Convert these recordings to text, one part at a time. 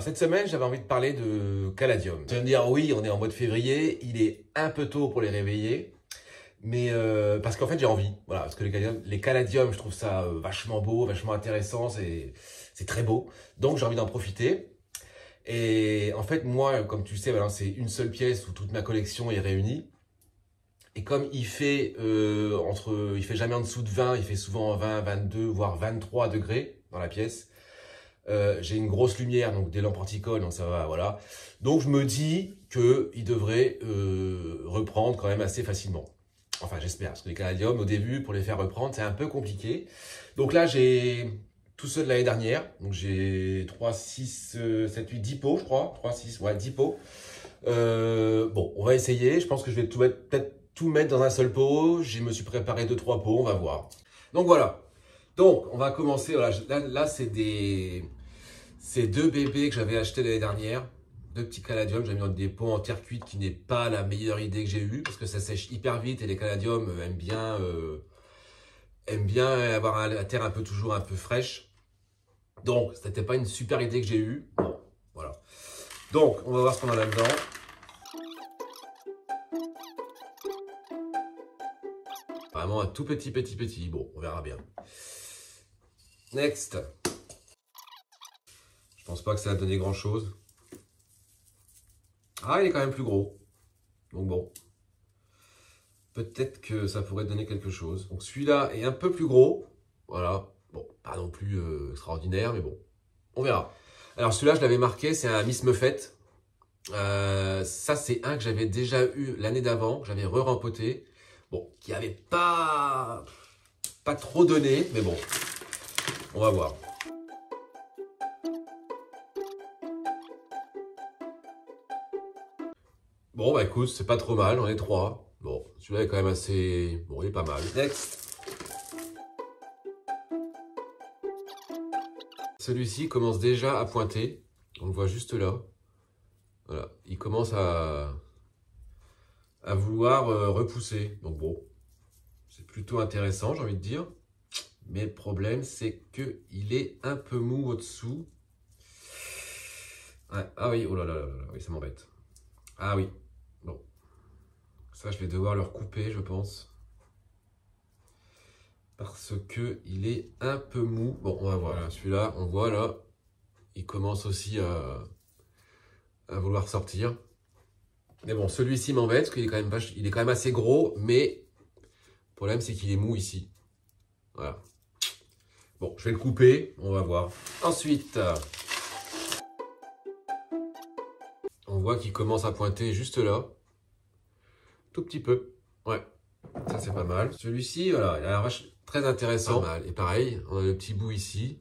Alors cette semaine, j'avais envie de parler de caladium. Tu vas me dire, oui, on est en mode février, il est un peu tôt pour les réveiller, mais parce qu'en fait j'ai envie. Voilà, parce que les caladiums, je trouve ça vachement beau, vachement intéressant, c'est très beau. Donc j'ai envie d'en profiter. Et en fait, moi, comme tu le sais, voilà, c'est une seule pièce où toute ma collection est réunie. Et comme il fait jamais en dessous de 20, il fait souvent 20, 22, voire 23 degrés dans la pièce. J'ai une grosse lumière, donc des lampes anti-colle, donc ça va, voilà. Donc je me dis qu'il devrait reprendre quand même assez facilement. Enfin, j'espère, parce que les caladiums, au début, pour les faire reprendre, c'est un peu compliqué. Donc là, j'ai tous ceux de l'année dernière. Donc j'ai 3, 6, 7, 8, 10 pots, je crois. 3, 6, ouais, 10 pots. Bon, on va essayer. Je pense que je vais peut-être tout mettre dans un seul pot. Je me suis préparé 2-3 pots, on va voir. Donc voilà. Donc, on va commencer. Voilà, là c'est deux bébés que j'avais achetés l'année dernière. Deux petits caladiums. J'ai mis dans des pots en terre cuite qui n'est pas la meilleure idée que j'ai eue parce que ça sèche hyper vite et les caladiums aiment bien avoir la terre toujours un peu fraîche. Donc, c'était pas une super idée que j'ai eue. Bon, voilà. Donc, on va voir ce qu'on a là-dedans. Vraiment un tout petit. Bon, on verra bien. Next. Je pense pas que ça va donner grand chose. Ah, il est quand même plus gros. Donc bon. Peut-être que ça pourrait donner quelque chose. Donc celui-là est un peu plus gros. Voilà. Bon, pas non plus extraordinaire, mais bon. On verra. Alors celui-là, je l'avais marqué, c'est un Miss Muffet. Ça, c'est un que j'avais déjà eu l'année d'avant, que j'avais re-rempoté. Bon, qui avait pas trop donné, mais bon. On va voir. Bon, bah écoute, c'est pas trop mal, on est 3. Bon, celui-là est quand même assez... Bon, il est pas mal. Next. Celui-ci commence déjà à pointer. On le voit juste là. Voilà, il commence à vouloir repousser. Donc bon, c'est plutôt intéressant, j'ai envie de dire. Mais le problème, c'est qu'il est un peu mou au-dessous. Ouais, ah oui, oh là là, oui, ça m'embête. Ah oui, bon. Ça, je vais devoir le recouper, je pense. Parce que il est un peu mou. Bon, on va voir. Voilà, celui-là, on voit là, il commence aussi à vouloir sortir. Mais bon, celui-ci m'embête parce qu'il est quand même assez gros, mais le problème c'est qu'il est mou ici. Voilà. Bon, je vais le couper, on va voir. Ensuite, on voit qu'il commence à pointer juste là. Tout petit peu. Ouais, ça c'est pas mal. Celui-ci, voilà, il a l'air très intéressant. Pas mal. Et pareil, on a le petit bout ici.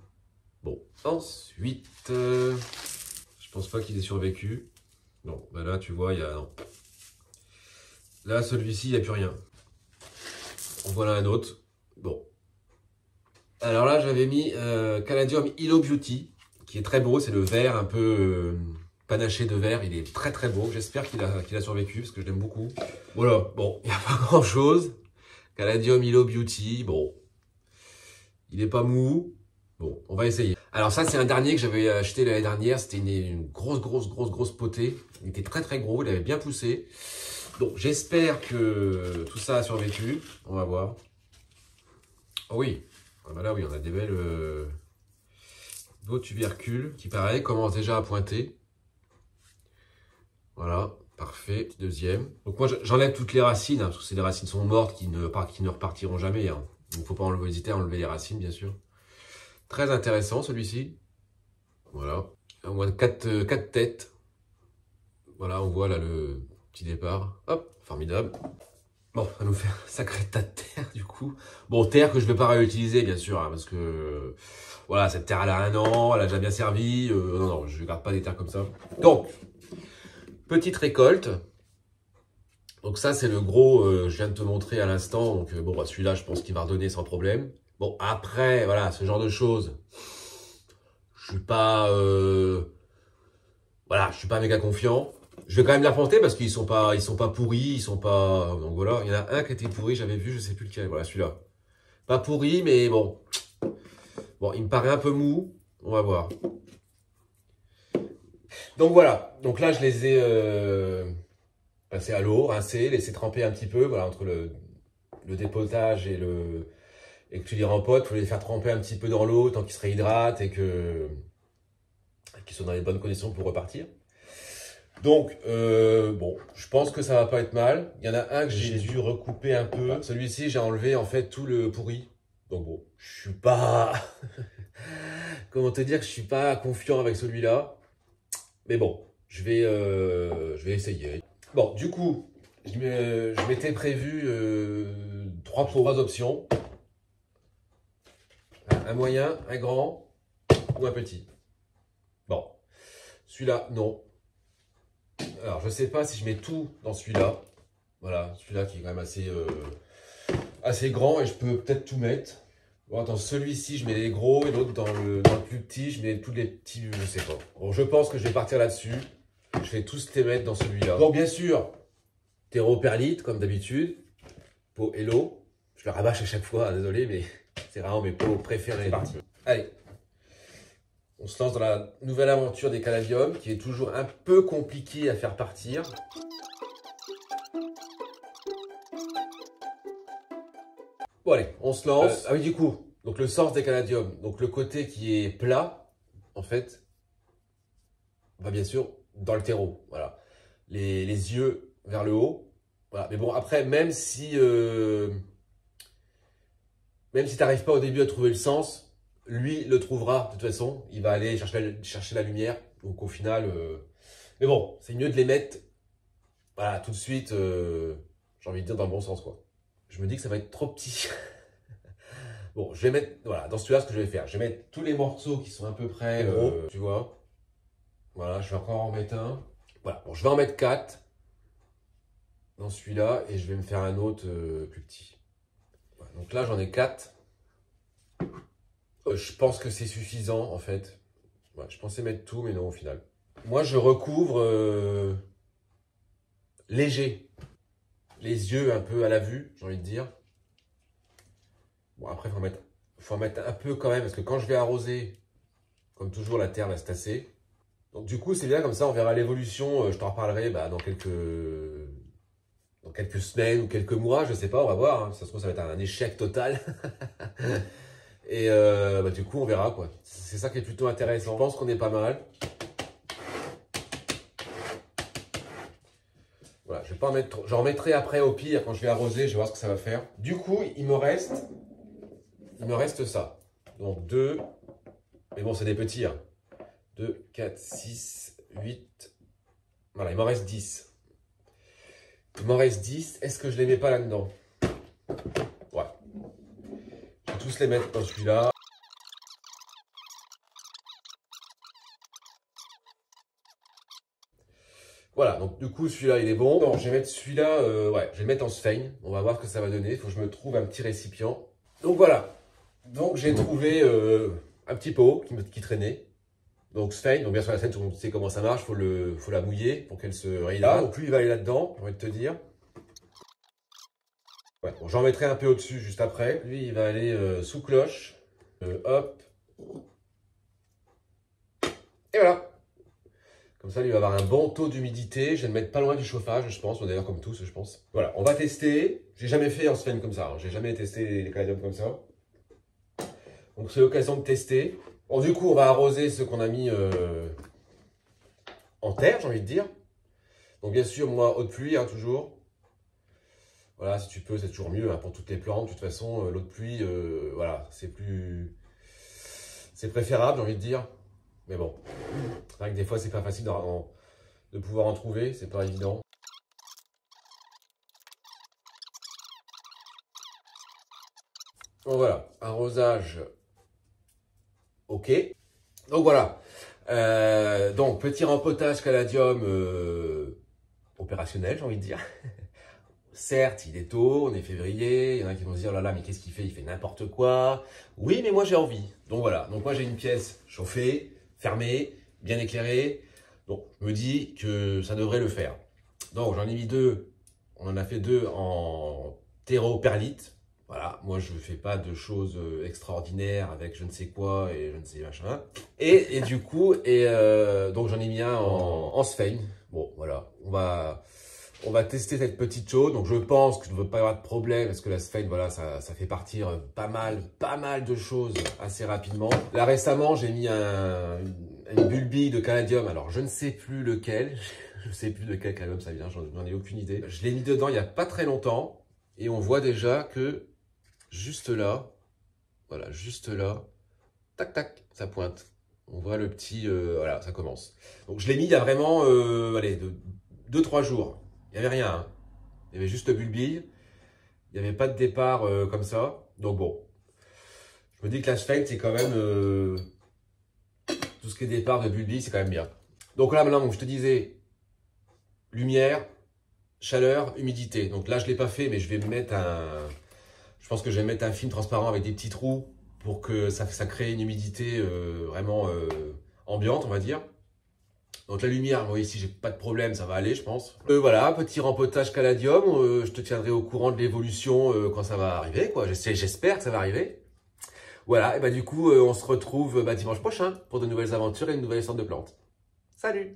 Bon, ensuite, je pense pas qu'il ait survécu. Non, ben là tu vois, il y a... Non. Là, celui-ci, il n'y a plus rien. En voilà un autre. Bon. Alors là, j'avais mis Caladium Illo Beauty, qui est très beau. C'est le vert un peu panaché de vert. Il est très beau. J'espère qu'il a survécu, parce que je l'aime beaucoup. Voilà, bon, il n'y a pas grand-chose. Caladium Illo Beauty, bon. Il n'est pas mou. Bon, on va essayer. Alors ça, c'est un dernier que j'avais acheté l'année dernière. C'était une grosse potée. Il était très gros. Il avait bien poussé. Donc, j'espère que tout ça a survécu. On va voir. Oh oui. Ah bah là, oui, on a des beaux tubercules qui, pareil, commencent déjà à pointer. Voilà, parfait. Deuxième. Donc moi, j'enlève toutes les racines, hein, parce que les racines sont mortes qui ne repartiront jamais. Hein. Donc, il ne faut pas hésiter à enlever les racines, bien sûr. Très intéressant, celui-ci. Voilà. Au moins 4 têtes. Voilà, on voit là le petit départ. Hop, formidable. Bon, ça nous fait un sacré tas de terre, du coup. Bon, terre que je ne vais pas réutiliser, bien sûr, hein, parce que... Voilà, cette terre, elle a 1 an, elle a déjà bien servi. Non, je ne garde pas des terres comme ça. Donc, petite récolte. Donc ça, c'est le gros, je viens de te montrer à l'instant. Donc, bon, bah, celui-là, je pense qu'il va redonner sans problème. Bon, après, voilà, ce genre de choses, je suis pas... Voilà, je suis pas méga confiant. Je vais quand même la planter parce qu'ils sont pas pourris, ils sont pas... Donc voilà, il y en a un qui était pourri, j'avais vu, je sais plus lequel. Voilà, celui-là. Pas pourri, mais bon. Bon, il me paraît un peu mou. On va voir. Donc voilà, donc là je les ai passés à l'eau, rincés, laissés tremper un petit peu, voilà, entre le dépotage et que tu les rempotes, il faut les faire tremper un petit peu dans l'eau tant qu'ils se réhydratent et qu'ils soient dans les bonnes conditions pour repartir. Donc, bon, je pense que ça va pas être mal. Il y en a un que j'ai dû recouper un peu. Celui-ci, j'ai enlevé en fait tout le pourri. Donc bon, je suis pas... Comment te dire que je suis pas confiant avec celui-là. Mais bon, je vais essayer. Bon, du coup, je m'étais prévu trois options. Un moyen, un grand ou un petit. Bon, celui-là, non. Alors, je sais pas si je mets tout dans celui-là. Voilà, celui-là qui est quand même assez grand et je peux peut-être tout mettre. Bon, dans celui-ci, je mets les gros et l'autre dans le plus petit, je mets tous les petits, je sais pas. Bon, je pense que je vais partir là-dessus. Je vais tous les mettre dans celui-là. Bon, bien sûr, terreau perlite, comme d'habitude. Pot Hello. Je le rabâche à chaque fois, désolé, mais c'est vraiment mes pots préférés. C'est parti. Allez. On se lance dans la nouvelle aventure des caladiums, qui est toujours un peu compliquée à faire partir. Bon allez, on se lance. Ah oui, du coup, donc le source des caladiums, donc le côté qui est plat, en fait, va bien sûr dans le terreau. Voilà, les yeux vers le haut. Voilà. Mais bon, après, même si tu n'arrives pas au début à trouver le sens, lui le trouvera de toute façon. Il va aller chercher la lumière. Donc au final, mais bon, c'est mieux de les mettre, voilà, tout de suite. J'ai envie de dire dans le bon sens, quoi. Je me dis que ça va être trop petit. Bon, je vais mettre, voilà, dans celui-là, ce que je vais faire, je vais mettre tous les morceaux qui sont à peu près gros, tu vois. Voilà, je vais encore en mettre un. Voilà, bon, je vais en mettre 4 dans celui-là et je vais me faire un autre plus petit. Voilà, donc là, j'en ai 4. Je pense que c'est suffisant, en fait. Ouais, je pensais mettre tout, mais non, au final. Moi, je recouvre léger. Les yeux un peu à la vue, j'ai envie de dire. Bon, après, il faut en mettre un peu quand même, parce que quand je vais arroser, comme toujours, la terre va se tasser. Donc du coup, c'est bien, comme ça, on verra l'évolution. Je t'en reparlerai dans quelques semaines ou quelques mois, je sais pas, on va voir. Hein. Ça se trouve, ça va être un échec total. Et du coup, on verra, quoi. C'est ça qui est plutôt intéressant. Je pense qu'on est pas mal. Voilà, je vais pas en mettre trop. J'en remettrai après au pire quand je vais arroser, je vais voir ce que ça va faire. Du coup, il me reste ça. Donc 2, mais bon, c'est des petits. Hein. 2, 4, 6, 8. Voilà, il m'en reste 10. Il m'en reste 10. Est-ce que je les mets pas là-dedans? Ouais. Je vais tous les mettre dans celui-là. Voilà, donc du coup, celui-là, il est bon. Non, je vais mettre celui-là, ouais, je vais le mettre en sphaigne. On va voir ce que ça va donner. Il faut que je me trouve un petit récipient. Donc voilà. Donc j'ai trouvé un petit pot qui traînait. Donc sphaigne, donc bien sûr la scène, on sait comment ça marche, faut la mouiller pour qu'elle se réhydrate. Donc lui il va aller là-dedans, j'ai envie de te dire. Ouais, bon, j'en mettrai un peu au-dessus juste après. Lui il va aller sous cloche. Hop. Et voilà. Comme ça, lui il va avoir un bon taux d'humidité. Je vais le mettre pas loin du chauffage, je pense. D'ailleurs comme tous, je pense. Voilà, on va tester. J'ai jamais fait en sphaigne comme ça. Hein. J'ai jamais testé les caladiums comme ça. Donc c'est l'occasion de tester. Bon, du coup, on va arroser ce qu'on a mis en terre, j'ai envie de dire. Donc bien sûr, moi, eau de pluie, hein, toujours. Voilà, si tu peux, c'est toujours mieux hein, pour toutes les plantes. De toute façon, l'eau de pluie, voilà, c'est préférable, j'ai envie de dire. Mais bon, c'est vrai que des fois, c'est pas facile de pouvoir en trouver, c'est pas évident. Donc voilà, arrosage, ok. Donc voilà, donc petit rempotage caladium opérationnel, j'ai envie de dire. Certes, il est tôt, on est février, il y en a qui vont se dire, oh là là, mais qu'est-ce qu'il fait? Il fait n'importe quoi. Oui, mais moi j'ai envie. Donc voilà, donc moi j'ai une pièce chauffée, fermée, bien éclairée. Donc je me dis que ça devrait le faire. Donc j'en ai mis 2, on en a fait 2 en terreau perlite. Voilà, moi je fais pas de choses extraordinaires avec je ne sais quoi et je ne sais machin. Et du coup, donc j'en ai mis un en Sphane. Bon, voilà, on va tester cette petite chose. Donc je pense que je ne veux pas y avoir de problème parce que la Sphane, voilà, ça fait partir pas mal de choses assez rapidement. Là récemment, j'ai mis une bulbille de caladium. Alors je ne sais plus lequel, je ne sais plus de quel caladium ça vient, j'en ai aucune idée. Je l'ai mis dedans il n'y a pas très longtemps et on voit déjà que juste là, voilà, juste là, tac, tac, ça pointe. On voit le petit, voilà, ça commence. Donc je l'ai mis il y a vraiment, allez, 2-3 jours. Il n'y avait rien, hein. Il y avait juste le bulbille. Il n'y avait pas de départ comme ça. Donc bon, je me dis que la Sphane, c'est quand même, tout ce qui est départ de bulbille, c'est quand même bien. Donc là, maintenant, donc, je te disais, lumière, chaleur, humidité. Donc là, je ne l'ai pas fait, mais je vais me mettre je pense que je vais mettre un film transparent avec des petits trous pour que ça crée une humidité vraiment ambiante, on va dire. Donc la lumière, moi ici, j'ai pas de problème, ça va aller, je pense. Voilà, petit rempotage caladium. Je te tiendrai au courant de l'évolution quand ça va arriver, quoi. J'espère que ça va arriver. Voilà, et bah du coup, on se retrouve dimanche prochain pour de nouvelles aventures et une nouvelle sorte de plantes. Salut!